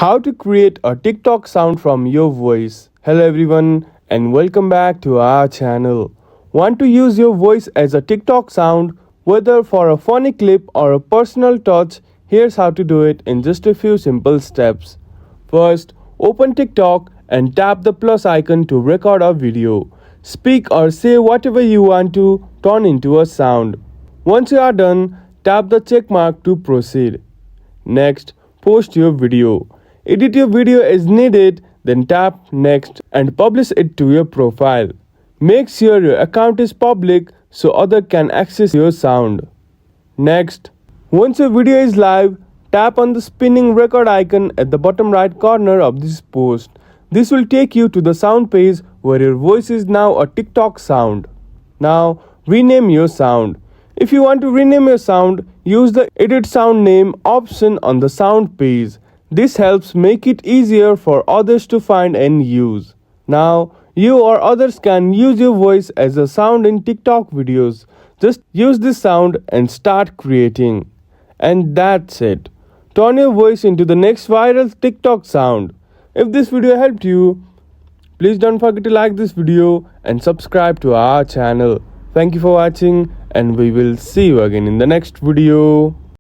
How to create a TikTok sound from your voice. Hello everyone and welcome back to our channel. Want to use your voice as a TikTok sound, whether for a funny clip or a personal touch? Here's how to do it in just a few simple steps. First, open TikTok and tap the plus icon to record a video. Speak or say whatever you want to turn into a sound. Once you are done, tap the check mark to proceed. Next, post your video. Edit your video as needed, then tap next and publish it to your profile. Make sure your account is public so others can access your sound. Next, once your video is live, tap on the spinning record icon at the bottom right corner of this post. This will take you to the sound page where your voice is now a TikTok sound. Now, rename your sound. If you want to rename your sound, use the Edit Sound Name option on the sound page. This helps make it easier for others to find and use. Now, you or others can use your voice as a sound in TikTok videos. Just use this sound and start creating. And that's it. Turn your voice into the next viral TikTok sound. If this video helped you, please don't forget to like this video and subscribe to our channel. Thank you for watching and we will see you again in the next video.